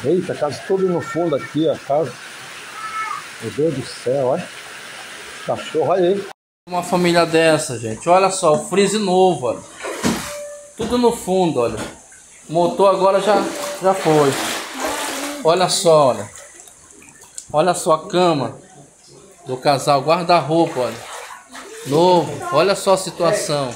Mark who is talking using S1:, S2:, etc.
S1: Eita, a casa toda no fundo aqui, a casa. Meu Deus do céu, olha. Cachorro aí.
S2: Uma família dessa, gente. Olha só, o freezer novo, olha. Tudo no fundo, olha. O motor agora já foi. Olha só, olha. Olha só a cama do casal, guarda-roupa, olha. Novo. Olha só a situação.